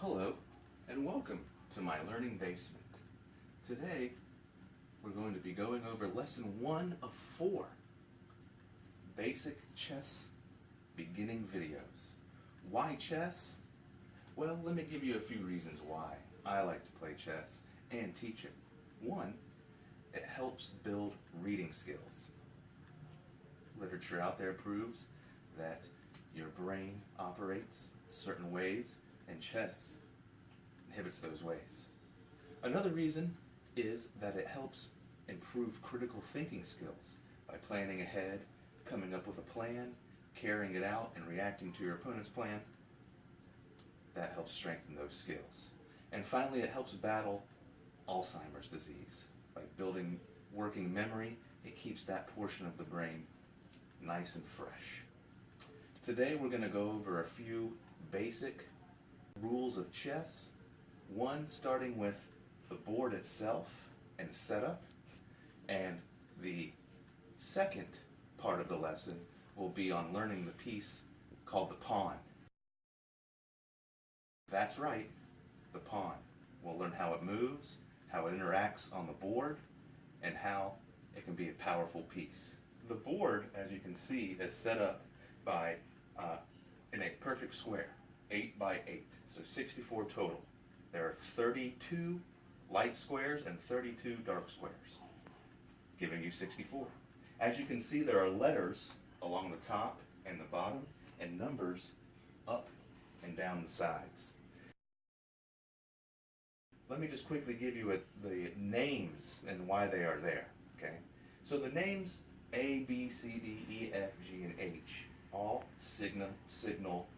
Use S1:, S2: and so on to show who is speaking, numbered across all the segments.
S1: Hello and welcome to my learning basement. Today we're going to be going over lesson 1 of 4, basic chess beginning videos. Why chess? Well, let me give you a few reasons why I like to play chess and teach it. 1, it helps build reading skills. Literature out there proves that your brain operates certain ways, and chess inhibits those ways. Another reason is that it helps improve critical thinking skills by planning ahead, coming up with a plan, carrying it out, and reacting to your opponent's plan. That helps strengthen those skills. And finally, it helps battle Alzheimer's disease. By building working memory, it keeps that portion of the brain nice and fresh. Today we're going to go over a few basic rules of chess. 1, starting with the board itself and setup, and the second part of the lesson will be on learning the piece called the pawn. That's right, the pawn. We'll learn how it moves, how it interacts on the board, and how it can be a powerful piece. The board, as you can see, is set up by in a perfect square, 8 by 8, so 64 total. There are 32 light squares and 32 dark squares, giving you 64. As you can see, there are letters along the top and the bottom, and numbers up and down the sides. Let me just quickly give you the names and why they are there, okay? So the names A, B, C, D, E, F, G, and H all signal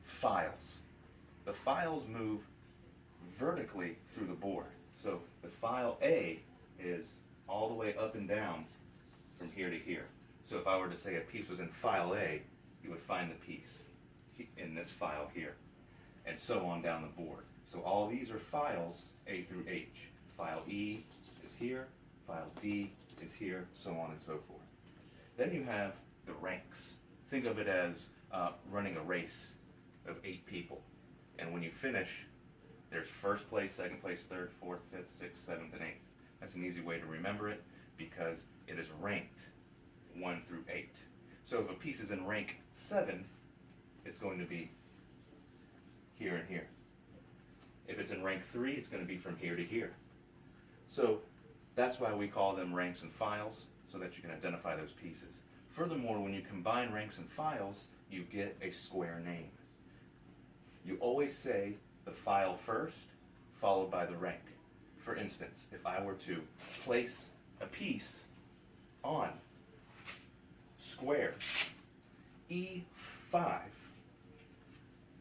S1: files. The files move vertically through the board. So the file A is all the way up and down from here to here. So if I were to say a piece was in file A, you would find the piece in this file here, and so on down the board. So all these are files A through H. File E is here, file D is here, so on and so forth. Then you have the ranks. Think of it as running a race of 8 people. And when you finish, there's first place, second place, third, fourth, fifth, sixth, seventh, and 8th. That's an easy way to remember it because it is ranked 1 through 8. So if a piece is in rank 7, it's going to be here and here. If it's in rank 3, it's going to be from here to here. So that's why we call them ranks and files, so that you can identify those pieces. Furthermore, when you combine ranks and files, you get a square name. You always say the file first, followed by the rank. For instance, if I were to place a piece on square E5,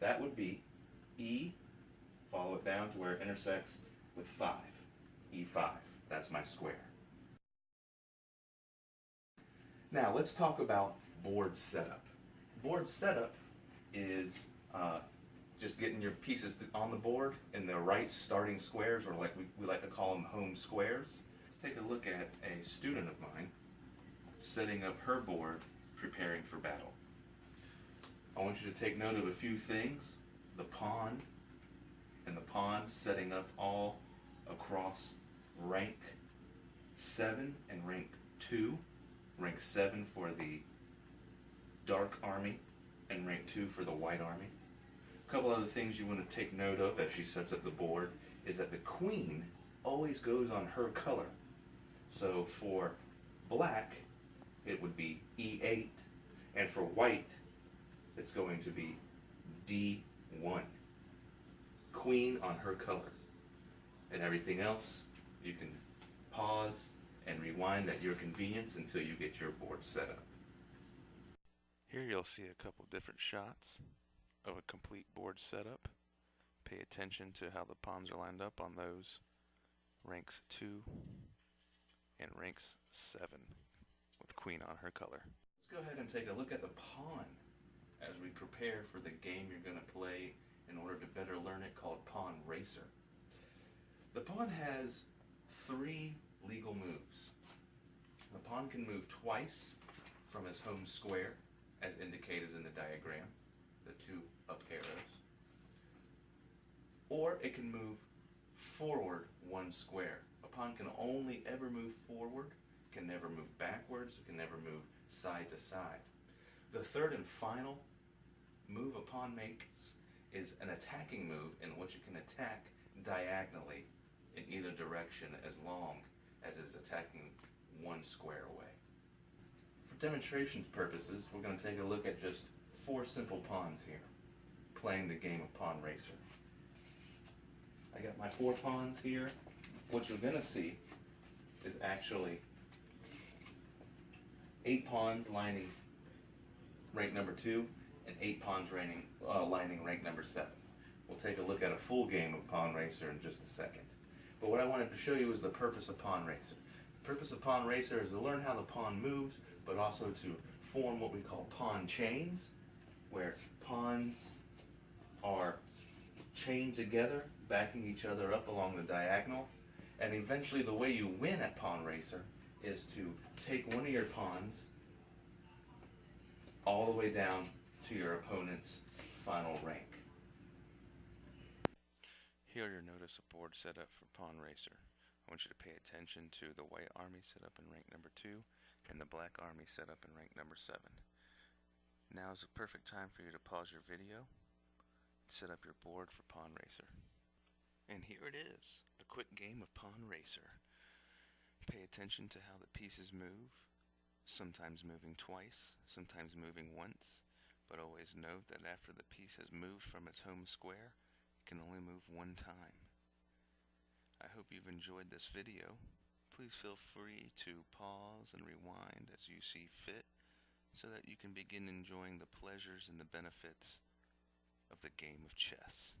S1: that would be E, follow it down to where it intersects with 5, E5. That's my square. Now let's talk about board setup. Board setup is just getting your pieces on the board in the right starting squares, or like we like to call them home squares. Let's take a look at a student of mine setting up her board, preparing for battle. I want you to take note of a few things. The pawn, and the pawn setting up all across rank 7 and rank 2. Rank 7 for the dark army and rank 2 for the white army. A couple other things you want to take note of as she sets up the board is that the queen always goes on her color. So for black, it would be E8, and for white, it's going to be D1. Queen on her color. And everything else, you can pause and rewind at your convenience until you get your board set up.
S2: Here you'll see a couple different shots of a complete board setup. Pay attention to how the pawns are lined up on those ranks 2 and ranks 7 with queen on her color.
S1: Let's go ahead and take a look at the pawn as we prepare for the game you're going to play in order to better learn it, called Pawn Racer. The pawn has 3 legal moves. The pawn can move twice from his home square, as indicated in the diagram, the 2 up arrows. or it can move forward 1 square. A pawn can only ever move forward, can never move backwards, can never move side to side. The third and final move a pawn makes is an attacking move in which it can attack diagonally in either direction as long as it is attacking 1 square away. For demonstration purposes, we're going to take a look at just 4 simple pawns here, playing the game of Pawn Racer. I got my 4 pawns here. What you're going to see is actually 8 pawns lining rank number 2 and 8 pawns lining rank number 7. We'll take a look at a full game of Pawn Racer in just a second. But what I wanted to show you is the purpose of Pawn Racer. The purpose of Pawn Racer is to learn how the pawn moves, but also to form what we call pawn chains, where pawns are chained together, backing each other up along the diagonal. And eventually the way you win at Pawn Racer is to take one of your pawns all the way down to your opponent's final rank.
S2: Here you'll notice a board set up for Pawn Racer. I want you to pay attention to the white army set up in rank number 2 and the black army set up in rank number 7. Now is the perfect time for you to pause your video and set up your board for Pawn Racer. And here it is, a quick game of Pawn Racer. Pay attention to how the pieces move, sometimes moving twice, sometimes moving once, but always note that after the piece has moved from its home square, it can only move 1 time. I hope you've enjoyed this video. Please feel free to pause and rewind as you see fit so that you can begin enjoying the pleasures and the benefits of the game of chess.